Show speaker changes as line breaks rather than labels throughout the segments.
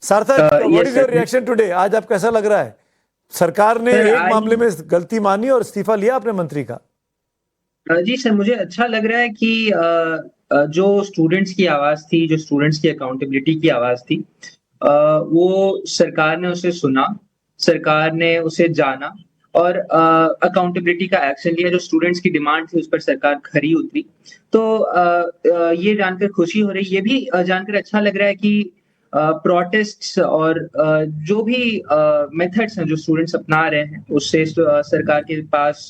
सार्थक, what is your
sir
reaction today? आज आप कैसा लग रहा है? सरकार ने
सर
एक
आज
मामले में गलती मानी और इस्तीफा लिया अपने मंत्री का।
जी सर, मुझे अच्छा लग रहा है कि जो स्टूडेंट्स की आवाज़ थी, जो स्टूडेंट्स की अकाउंटेबिलिटी की आवाज़ थी, वो सरकार ने उसे सुना, सरकार ने उसे जाना और अकाउंटेबिलिटी का एक्शन लिया। जो स्टूडेंट्स की डिमांड थी, उस पर सरकार खरी उतरी। तो ये जानकर खुशी हो रही है। ये भी जानकर अच्छा लग रहा है कि प्रोटेस्ट्स और जो भी मेथड्स हैं, जो स्टूडेंट्स अपना रहे हैं, उससे सरकार के पास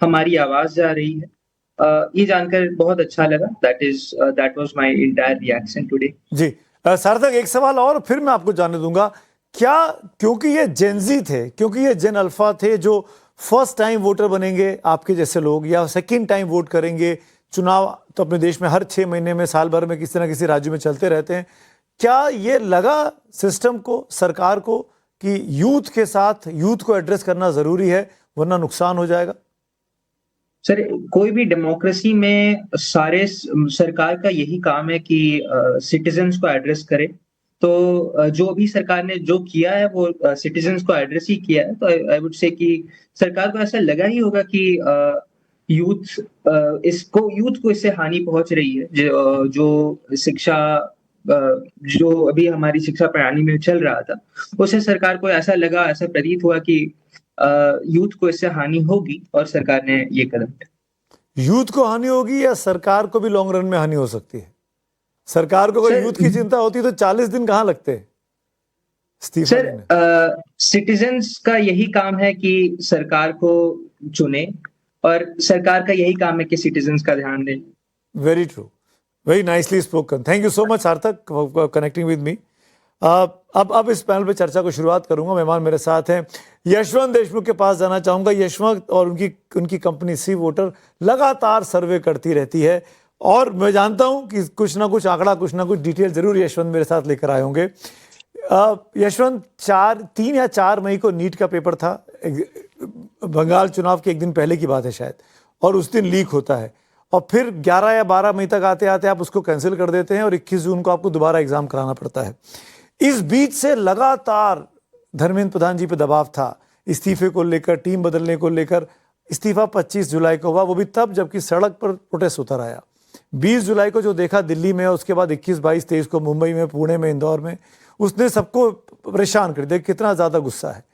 हमारी आवाज़ जा रही है। ये जानकर बहुत अच्छा लगा। That was my entire reaction today.
जी। सार्थक, एक सवाल और फिर मैं आपको जानने दूंगा। क्या क्योंकि ये जेनजी थे, क्योंकि ये जेन अल्फा थे जो फर्स्ट टाइम वोटर बनेंगे आपके जैसे लोग, या सेकंड टाइम वोट करेंगे, चुनाव तो अपने देश में हर 6 महीने में, साल भर में किसी ना किसी राज्य में चलते रहते हैं, क्या ये लगा सिस्टम को, सरकार को, कि यूथ के साथ यूथ को एड्रेस करना जरूरी है वरना नुकसान हो जाएगा?
सर, कोई भी डेमोक्रेसी में सरकार का यही काम है कि सिटीज़न्स को एड्रेस करे। तो जो अभी सरकार ने जो किया है वो सिटीज़न्स को एड्रेस ही किया है। तो आई वुड से कि सरकार को ऐसा लगा ही होगा कि यूथ को इससे हानि पहुँच रही है। जो शिक्षा जो अभी हमारी शिक्षा प्रणाली में चल रहा था, उससे सरकार को ऐसा लगा, ऐसा प्रतीत हुआ कि यूथ को इससे हानि होगी और सरकार ने ये कदम उठाया।
यूथ को हानि होगी या सरकार को भी लॉन्ग रन में हानि हो सकती है? सरकार को अगर
सर
यूथ की चिंता होती तो 40 दिन कहां लगते इस्तीफा
सर
देने?
सिटीजन्स का यही काम है कि सरकार को चुने और सरकार का यही काम है कि सिटीजन्स का ध्यान दें।
Very true, very nicely spoken. Thank you so much सार्थक फॉर कनेक्टिंग विद मी। अब इस पैनल पे चर्चा को शुरुआत करूंगा। मेहमान मेरे साथ हैं, यशवंत देशमुख के पास जाना चाहूंगा। यशवंत और उनकी कंपनी सी वोटर लगातार सर्वे करती रहती है और मैं जानता हूं कि कुछ ना कुछ आंकड़ा, कुछ ना कुछ डिटेल जरूर यशवंत मेरे साथ लेकर आए होंगे। यशवंत, 3 या 4 मई को नीट का पेपर था, बंगाल चुनाव के एक दिन पहले की बात है शायद, और उस दिन लीक होता है और फिर 11 या 12 मई तक आते आते आप उसको कैंसिल कर देते हैं और 21 जून को आपको दोबारा एग्जाम कराना पड़ता है। इस बीच से लगातार धर्मेंद्र प्रधान जी पे दबाव था इस्तीफे को लेकर, टीम बदलने को लेकर। इस्तीफा 25 जुलाई को हुआ, वो भी तब जबकि सड़क पर प्रोटेस्ट उतर आया। 20 जुलाई को जो देखा दिल्ली में, उसके बाद 21, 22, 23 को मुंबई में, पुणे में, इंदौर में, उसने सबको परेशान कर दिया। कितना ज्यादा गुस्सा है।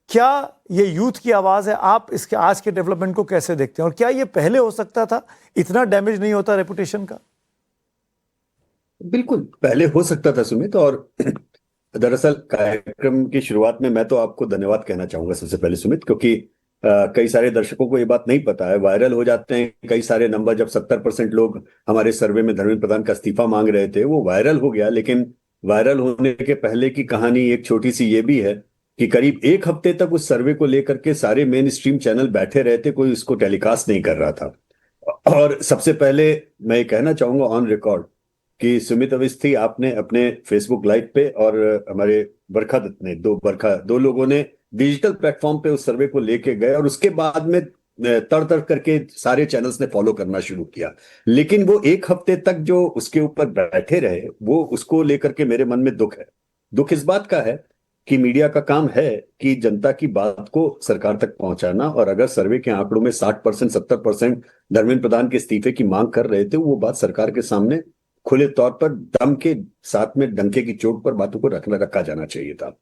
क्या ये यूथ की आवाज है? आप इसके आज के डेवलपमेंट को कैसे देखते हैं और क्या ये पहले हो सकता था? इतना डैमेज नहीं होता रेपुटेशन का?
बिल्कुल पहले हो सकता था सुमित। और दरअसल कार्यक्रम की शुरुआत में मैं तो आपको धन्यवाद कहना चाहूंगा सबसे पहले सुमित, क्योंकि कई सारे दर्शकों को ये बात नहीं पता है। वायरल हो जाते हैं कई सारे नंबर। जब 70% लोग हमारे सर्वे में धर्मेंद्र प्रधान का इस्तीफा मांग रहे थे, वो वायरल हो गया। लेकिन वायरल होने के पहले की कहानी एक छोटी सी ये भी है कि करीब 1 हफ्ते तक उस सर्वे को लेकर के सारे मेन स्ट्रीम चैनल बैठे रहे थे, कोई उसको टेलीकास्ट नहीं कर रहा था। और सबसे पहले मैं ये कहना चाहूंगा ऑन रिकॉर्ड कि सुमित अवस्थी, आपने अपने फेसबुक लाइव पे और हमारे बरखा दत्त ने, दो लोगों ने डिजिटल प्लेटफॉर्म पे उस सर्वे को लेके गए और उसके बाद में तड़ तड़ करके सारे चैनल्स ने फॉलो करना शुरू किया। लेकिन वो 1 हफ्ते तक जो उसके ऊपर बैठे रहे, वो उसको लेकर के मेरे मन में दुख है। दुख इस बात का है कि मीडिया का काम है कि जनता की बात को सरकार तक पहुंचाना, और अगर सर्वे के आंकड़ों में 60%, 70% धर्मेंद्र प्रधान के इस्तीफे की मांग कर रहे थे, वो बात सरकार के सामने खुले तौर पर दम के साथ में डंके की चोट पर बातों को रखा जाना चाहिए था।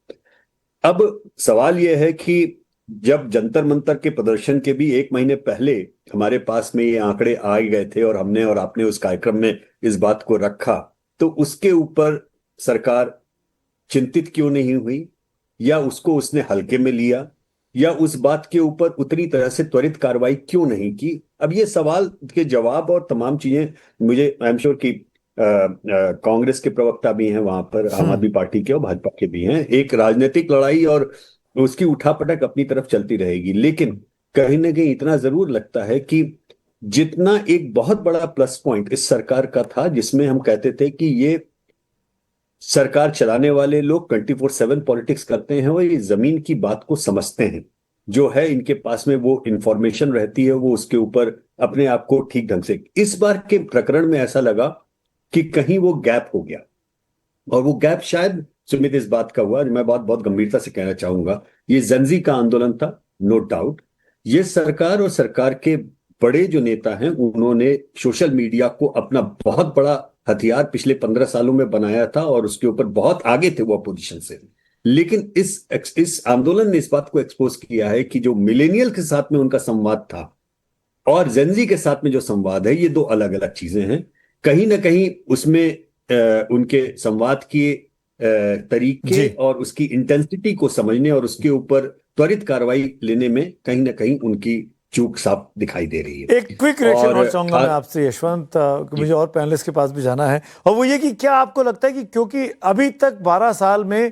अब सवाल यह है कि जब जंतर मंतर के प्रदर्शन के भी 1 महीने पहले हमारे पास में ये आंकड़े आ गए थे और हमने और आपने उस कार्यक्रम में इस बात को रखा, तो उसके ऊपर सरकार चिंतित क्यों नहीं हुई, या उसको उसने हल्के में लिया, या उस बात के ऊपर उतनी तरह से त्वरित कार्रवाई क्यों नहीं की? अब ये सवाल के जवाब और तमाम चीजें, मुझे आई एम श्योर कि कांग्रेस के प्रवक्ता भी हैं वहां पर, आम आदमी पार्टी के और भाजपा के भी हैं। एक राजनीतिक लड़ाई और उसकी उठापटक अपनी तरफ चलती रहेगी। लेकिन कहीं ना कहीं इतना जरूर लगता है कि जितना एक बहुत बड़ा प्लस पॉइंट इस सरकार का था, जिसमें हम कहते थे कि ये सरकार चलाने वाले लोग 24/7 पॉलिटिक्स करते हैं, वो ये जमीन की बात को समझते हैं, जो है इनके पास में वो इंफॉर्मेशन रहती है, वो उसके ऊपर अपने आप को ठीक ढंग से। इस बार के प्रकरण में ऐसा लगा कि कहीं वो गैप हो गया, और वो गैप शायद सुमित इस बात का हुआ, मैं बहुत बहुत गंभीरता से कहना चाहूंगा, ये जेंजी का आंदोलन था, नो डाउट। ये सरकार और सरकार के बड़े जो नेता हैं उन्होंने सोशल मीडिया को अपना बहुत बड़ा हथियार पिछले 15 सालों में बनाया था और उसके ऊपर बहुत आगे थे वो अपोजिशन से। लेकिन इस आंदोलन ने इस बात को एक्सपोज किया है कि जो मिलेनियल के साथ में उनका संवाद था और जेंजी के साथ में जो संवाद है, ये दो अलग अलग चीजें हैं। कहीं ना कहीं उसमें उनके संवाद के तरीके
जी।
और उसकी इंटेंसिटी को समझने और उसके ऊपर त्वरित कार्रवाई लेने में कहीं ना कहीं उनकी चूक साफ दिखाई दे रही है।
एक क्विक रिएक्शन और चाहूंगा मैं आपसे यशवंत, मुझे और पैनलिस्ट के पास भी जाना है, और वो ये कि क्या आपको लगता है कि क्योंकि अभी तक 12 साल में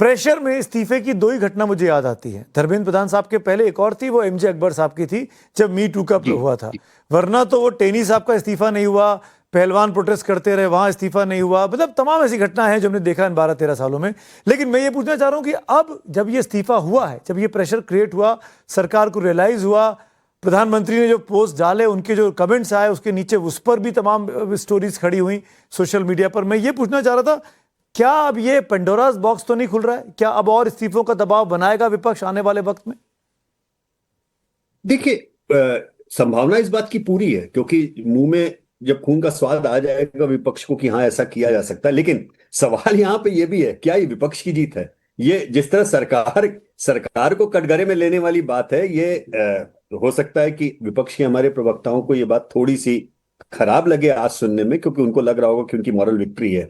प्रेशर में इस्तीफे की दो ही घटना मुझे याद आती है, धर्मेंद्र प्रधान साहब के पहले एक और थी, वो एमजे अकबर साहब की थी जब मी टू का हुआ था, वरना तो वो टेनी साहब का इस्तीफा नहीं हुआ, पहलवान प्रोटेस्ट करते रहे वहां इस्तीफा नहीं हुआ, मतलब तमाम ऐसी घटनाएं हैं जो हमने देखा इन 12-13 सालों में। लेकिन मैं ये पूछना चाह रहा हूं कि अब जब ये इस्तीफा हुआ है, जब ये प्रेशर क्रिएट हुआ, सरकार को रियलाइज हुआ, प्रधानमंत्री ने जो पोस्ट डाले, उनके जो कमेंट्स आए, उसके नीचे उस पर भी तमाम स्टोरीज खड़ी हुई सोशल मीडिया पर, मैं ये पूछना चाह रहा था क्या अब ये पेंडोरास बॉक्स तो नहीं खुल रहा है? क्या अब और इस्तीफों का दबाव बनाएगा विपक्ष आने वाले वक्त में?
देखिए, संभावना इस बात की पूरी है, क्योंकि मुंह में जब खून का स्वाद आ जाएगा विपक्ष को कि हाँ ऐसा किया जा सकता है। लेकिन सवाल यहां पे ये भी है, क्या ये विपक्ष की जीत है? ये जिस तरह सरकार को कटघरे में लेने वाली बात है, ये हो सकता है कि विपक्ष के हमारे प्रवक्ताओं को ये बात थोड़ी सी खराब लगे आज सुनने में, क्योंकि उनको लग रहा होगा कि उनकी मॉरल विक्ट्री है।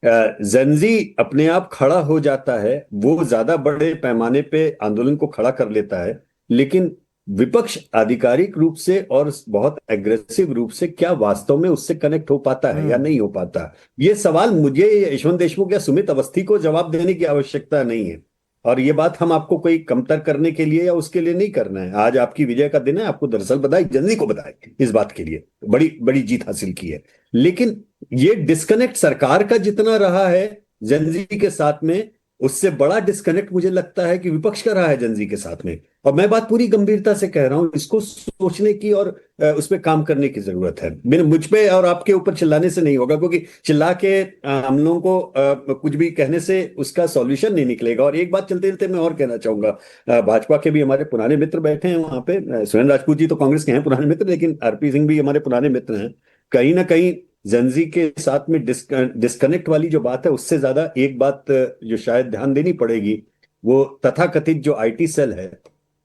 जेंजी अपने आप खड़ा हो जाता है, वो ज्यादा बड़े पैमाने पे आंदोलन को खड़ा कर लेता है, लेकिन विपक्ष आधिकारिक रूप से और बहुत एग्रेसिव रूप से क्या वास्तव में उससे कनेक्ट हो पाता है या नहीं हो पाता? ये सवाल मुझे यशवंत देशमुख या सुमित अवस्थी को जवाब देने की आवश्यकता नहीं है, और ये बात हम आपको कोई कमतर करने के लिए या उसके लिए नहीं करना है। आज आपकी विजय का दिन है, आपको दरअसल बधाई, जेंजी को बधाई इस बात के लिए, बड़ी बड़ी जीत हासिल की है। लेकिन ये डिस्कनेक्ट सरकार का जितना रहा है जेंजी के साथ में, उससे बड़ा डिस्कनेक्ट मुझे लगता है कि विपक्ष का रहा है जेंजी के साथ में। और मैं बात पूरी गंभीरता से कह रहा हूं, इसको सोचने की और उस पर काम करने की जरूरत है। मुझ पे और आपके ऊपर चिल्लाने से नहीं होगा, क्योंकि चिल्ला के हम लोगों को कुछ भी कहने से उसका सॉल्यूशन नहीं निकलेगा। और एक बात चलते चलते मैं और कहना चाहूंगा, भाजपा के भी हमारे पुराने मित्र बैठे हैं वहां पे, सुरेंद्र राजपूत जी तो कांग्रेस के हैं पुराने मित्र, लेकिन आरपी सिंह भी हमारे पुराने मित्र हैं। कहीं ना कहीं जेंजी के साथ में डिस्कनेक्ट वाली जो बात है, उससे ज्यादा एक बात जो शायद ध्यान देनी पड़ेगी, वो तथाकथित जो आईटी सेल है,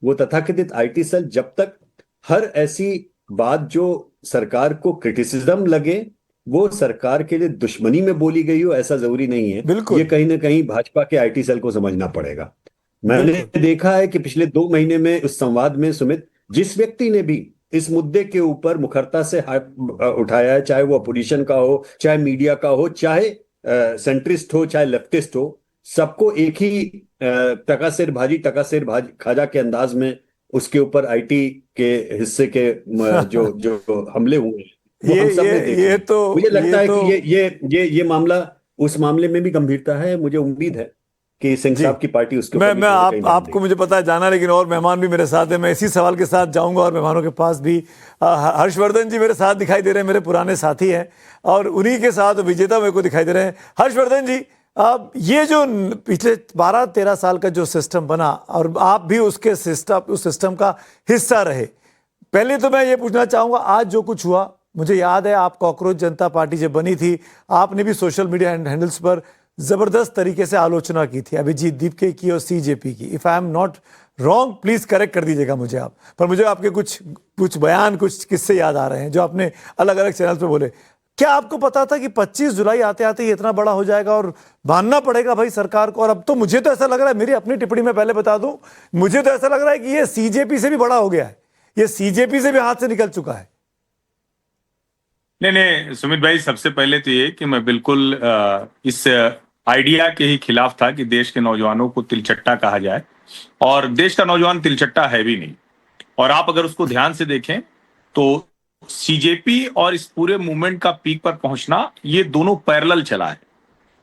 वो तथाकथित आईटी सेल जब तक हर ऐसी बात जो सरकार को क्रिटिसिज्म लगे वो सरकार के लिए दुश्मनी में बोली गई हो, ऐसा जरूरी नहीं है।
बिल्कुल।
ये कहीं ना कहीं भाजपा के आईटी सेल को समझना पड़ेगा। मैंने देखा है कि पिछले 2 महीने में उस संवाद में सुमित, जिस व्यक्ति ने भी इस मुद्दे के ऊपर मुखरता से उठाया है, चाहे वो अपोजिशन का हो, चाहे मीडिया का हो, चाहे सेंट्रिस्ट हो, चाहे लेफ्टिस्ट हो, सबको एक ही टका सिर भाजी खाजा के अंदाज में उसके ऊपर आईटी के हिस्से के जो जो हमले हुए वो हम सब ने देखे।
ये तो
मुझे लगता है
तो,
कि ये मामला उस मामले में भी गंभीरता है। मुझे उम्मीद है कि सिंह साहब की पार्टी उसके
मैं आपको मुझे पता है जाना, लेकिन और मेहमान भी मेरे साथ है, मैं इसी सवाल के साथ जाऊंगा और मेहमानों के पास भी। हर्षवर्धन जी मेरे साथ दिखाई दे रहे हैं, मेरे पुराने साथी हैं, और उन्हीं के साथ विजेता मेरे को दिखाई दे रहे हैं। हर्षवर्धन जी, ये जो पिछले 12-13 साल का जो सिस्टम बना और आप भी उस सिस्टम का हिस्सा रहे, पहले तो मैं ये पूछना चाहूंगा, आज जो कुछ हुआ, मुझे याद है आप कॉकरोच जनता पार्टी जब बनी थी, आपने भी सोशल मीडिया हैंडल्स पर जबरदस्त तरीके से आलोचना की थी अभिजीत दीपके की और सीजेपी की। If I am not wrong, please correct कर दीजिएगा मुझे आप, पर मुझे आपके कुछ बयान, कुछ किस्से याद आ रहे हैं जो आपने अलग अलग चैनल पे बोले। क्या आपको पता था कि 25 जुलाई आते आते ये इतना बड़ा हो जाएगा और मानना पड़ेगा भाई सरकार को? और अब तो मुझे तो ऐसा लग रहा है, मेरी अपनी टिप्पणी में पहले बता दूं, मुझे तो ऐसा लग रहा है कि ये सीजेपी से भी बड़ा हो गया है, ये सीजेपी से भी हाथ से निकल चुका है।
नहीं सुमित भाई, सबसे पहले तो ये कि मैं बिल्कुल इस आइडिया के ही खिलाफ था कि देश के नौजवानों को तिलचट्टा कहा जाए, और देश का नौजवान तिलचट्टा है भी नहीं। और आप अगर उसको ध्यान से देखें तो सीजेपी और इस पूरे मूवमेंट का पीक पर पहुंचना, ये दोनों पैरेलल चला है।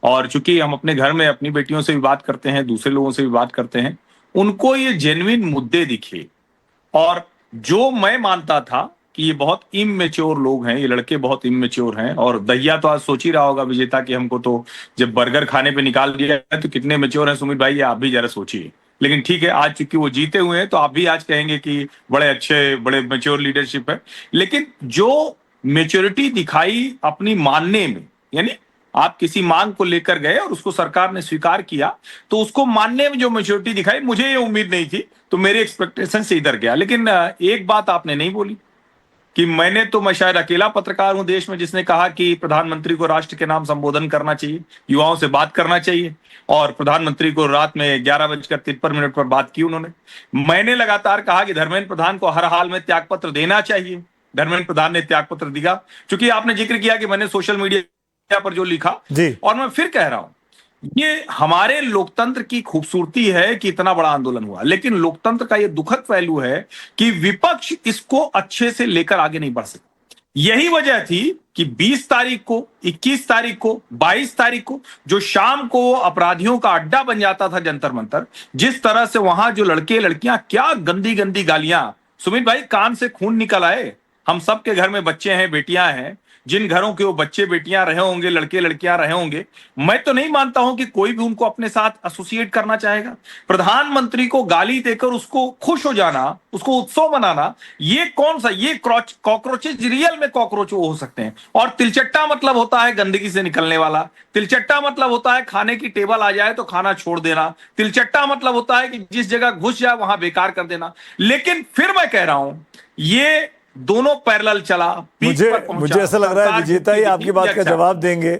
और चूंकि हम अपने घर में अपनी बेटियों से भी बात करते हैं, दूसरे लोगों से भी बात करते हैं, उनको ये जेन्युइन मुद्दे दिखे। और जो मैं मानता था कि ये बहुत इमेच्योर लोग हैं, ये लड़के बहुत इमेच्योर हैं। और दहिया तो आज सोच ही रहा होगा विजेता कि हमको तो जब बर्गर खाने पे निकाल दिया है तो कितने मेच्योर हैं सुमित भाई, ये आप भी जरा सोचिए। लेकिन ठीक है, आज चूंकि वो जीते हुए हैं तो आप भी आज कहेंगे कि बड़े अच्छे, बड़े मेच्योर लीडरशिप है। लेकिन जो मेच्योरिटी दिखाई अपनी मानने में, यानी आप किसी मांग को लेकर गए और उसको सरकार ने स्वीकार किया, तो उसको मानने में जो मेच्योरिटी दिखाई, मुझे ये उम्मीद नहीं थी, तो मेरे एक्सपेक्टेशन से इधर गया। लेकिन एक बात आपने नहीं बोली कि मैं शायद अकेला पत्रकार हूं देश में जिसने कहा कि प्रधानमंत्री को राष्ट्र के नाम संबोधन करना चाहिए, युवाओं से बात करना चाहिए। और प्रधानमंत्री को रात में 11:53 पर बात की उन्होंने। मैंने लगातार कहा कि धर्मेंद्र प्रधान को हर हाल में त्यागपत्र देना चाहिए। धर्मेंद्र प्रधान ने त्यागपत्र दिया। चूंकि आपने जिक्र किया कि मैंने सोशल मीडिया पर जो लिखा,
जी।
और मैं फिर कह रहा हूं, ये हमारे लोकतंत्र की खूबसूरती है कि इतना बड़ा आंदोलन हुआ। लेकिन लोकतंत्र का ये दुखद पहलू है कि विपक्ष इसको अच्छे से लेकर आगे नहीं बढ़ सका। यही वजह थी कि 20 तारीख को, 21 तारीख को, 22 तारीख को जो शाम को अपराधियों का अड्डा बन जाता था जंतर मंतर, जिस तरह से वहां जो लड़के लड़कियां क्या गंदी गंदी गालियां, सुमित भाई कान से खून निकल आए। हम सबके घर में बच्चे हैं, बेटियां हैं, जिन घरों के वो बच्चे बेटियां रहे होंगे, लड़के लड़कियां रहे होंगे, मैं तो नहीं मानता हूं कि कोई भी उनको अपने साथ एसोसिएट करना चाहेगा। प्रधानमंत्री को गाली देकर उसको खुश हो जाना, उसको उत्सव मनाना, ये कौन सा, ये कॉकरोचेज रियल में कॉकरोच वो हो सकते हैं। और तिलचट्टा मतलब होता है गंदगी से निकलने वाला। तिलचट्टा मतलब होता है खाने की टेबल आ जाए तो खाना छोड़ देना। तिलचट्टा मतलब होता है कि जिस जगह घुस जाए वहां बेकार कर देना। लेकिन फिर मैं कह रहा हूं, ये दोनों पैरेलल चला,
मुझे ऐसा लग रहा है विजेता ही आपकी बात का जवाब देंगे।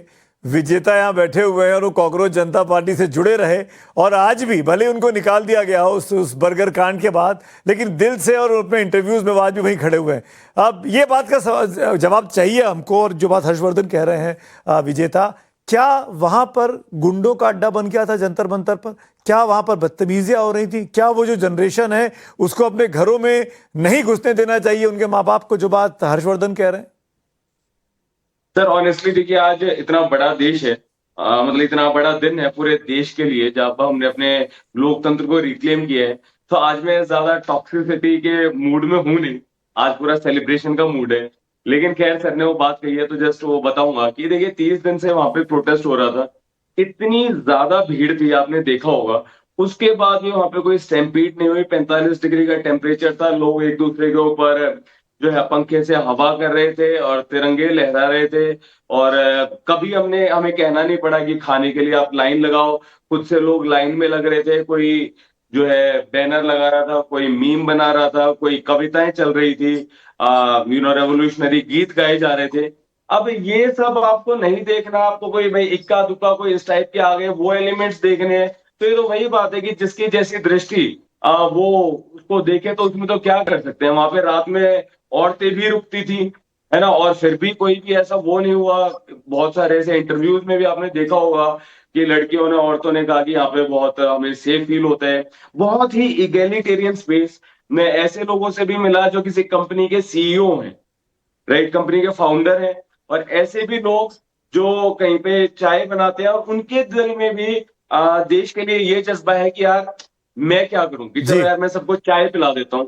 विजेता यहाँ बैठे हुए हैं और वो कांग्रेस जनता पार्टी से जुड़े रहे, और आज भी भले उनको निकाल दिया गया हो उस बर्गर कांड के बाद, लेकिन दिल से और अपने इंटरव्यूज में वो आज भी वहीं खड़े हुए हैं। अब ये बात का जवाब चाहिए हमको। और जो बात हर्षवर्धन कह रहे हैं विजेता, क्या वहां पर गुंडों का अड्डा बन गया था जंतर मंतर पर? क्या वहां पर बदतमीजियां हो रही थी? क्या वो जो जनरेशन है उसको अपने घरों में नहीं घुसने देना चाहिए उनके माँ बाप को, जो बात हर्षवर्धन कह रहे हैं?
सर ऑनेस्टली देखिए, आज इतना बड़ा देश है, मतलब इतना बड़ा दिन है पूरे देश के लिए जब हमने अपने लोकतंत्र को रिक्लेम किया है। तो आज मैं ज्यादा टॉक्सिसिटी के मूड में हूं नहीं, आज पूरा सेलिब्रेशन का मूड है। लेकिन खैर सर ने वो बात कही है तो जस्ट वो बताऊंगा कि देखिए 30 दिन से वहां पे प्रोटेस्ट हो रहा था, इतनी ज्यादा भीड़ थी, आपने देखा होगा। उसके बाद भी वहां पे कोई स्टैम्पीड नहीं हुई। 45 डिग्री का टेम्परेचर था, लोग एक दूसरे के ऊपर जो है पंखे से हवा कर रहे थे और तिरंगे लहरा रहे थे। और कभी हमें कहना नहीं पड़ा कि खाने के लिए आप लाइन लगाओ, खुद से लोग लाइन में लग रहे थे। कोई जो है बैनर लगा रहा था, कोई मीम बना रहा था, कोई कविताएं चल रही थी, रेवोल्यूशनरी गीत गाए जा रहे थे। अब ये सब आपको नहीं देखना, आपको कोई भाई इक्का दुक्का कोई इस टाइप के आ गए वो एलिमेंट्स देखने हैं, तो ये तो वही बात है कि जिसकी जैसी दृष्टि वो उसको देखे, तो उसमें तो क्या कर सकते हैं। वहां पे रात में औरतें भी रुकती थी, है ना, और फिर भी कोई भी ऐसा वो नहीं हुआ। बहुत सारे ऐसे इंटरव्यूज में भी आपने देखा होगा कि लड़कियों ने, औरतों ने कहा कि यहाँ पे बहुत हमें सेफ फील होता है। बहुत ही इगैलिटेरियन स्पेस। मैं ऐसे लोगों से भी मिला जो किसी कंपनी के सीईओ हैं, राइट, कंपनी के फाउंडर हैं, और ऐसे भी लोग जो कहीं पे चाय बनाते हैं और उनके दिल में भी देश के लिए ये जज्बा है कि यार मैं क्या करूं कि चलो यार मैं सबको चाय पिला देता हूं।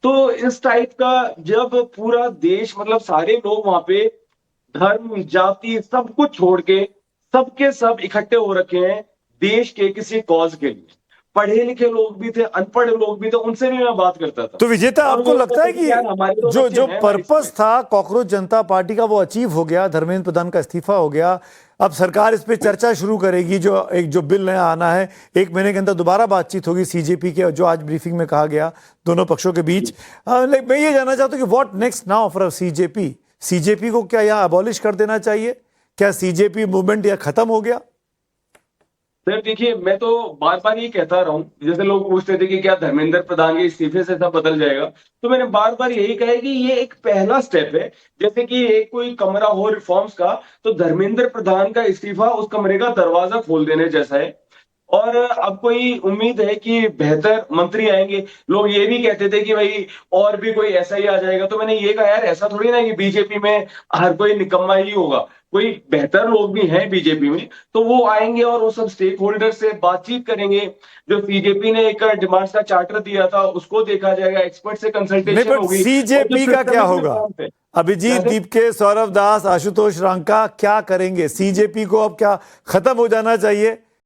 तो इस टाइप का जब पूरा देश, मतलब सारे लोग वहां पे धर्म जाति सब कुछ छोड़ के सबके सब इकट्ठे हो रखे हैं देश के किसी कॉज के लिए। पढ़े लिखे लोग भी थे, अनपढ़ लोग भी थे, उनसे भी मैं बात करता था।
तो विजेता, आपको लगता है कि जो पर्पस
इसमें
था कांग्रेस जनता पार्टी का वो अचीव हो गया? धर्मेंद्र प्रधान का इस्तीफा हो गया, अब सरकार इस पे चर्चा शुरू करेगी, जो बिल नया आना है 1 महीने के अंदर दोबारा बातचीत होगी सीजेपी के, जो आज ब्रीफिंग में कहा गया दोनों पक्षों के बीच। मैं ये जानना चाहता हूँ कि what next now for CJP को क्या यहाँ अबॉलिश कर देना चाहिए? क्या सीजेपी मूवमेंट या खत्म हो गया?
सर देखिए, मैं तो बार बार ये कहता रहा हूँ, जैसे लोग पूछते थे कि क्या धर्मेंद्र प्रधान के इस्तीफे से सब बदल जाएगा, तो मैंने बार बार यही कहा है कि ये एक पहला स्टेप है। जैसे कि एक कोई कमरा हो रिफॉर्म्स का, तो धर्मेंद्र प्रधान का इस्तीफा उस कमरे का दरवाजा खोल देने जैसा है। और अब कोई उम्मीद है कि बेहतर मंत्री आएंगे। लोग ये भी कहते थे कि भाई और भी कोई ऐसा ही आ जाएगा, तो मैंने ये कहा यार ऐसा थोड़ी ना कि बीजेपी में हर कोई निकम्मा ही होगा, कोई बेहतर लोग भी हैं बीजेपी में, तो वो आएंगे और वो सब स्टेक होल्डर से बातचीत करेंगे। जो बीजेपी ने एक डिमांड्स का चार्टर दिया था उसको देखा जाएगा, एक्सपर्ट से
नहीं,
कंसल्टेशन
बट
होगी।
सीजेपी का क्या होगा? अभिजीत दीपके, सौरभ दास, आशुतोष रांका क्या करेंगे? सीजेपी को अब क्या खत्म हो जाना चाहिए?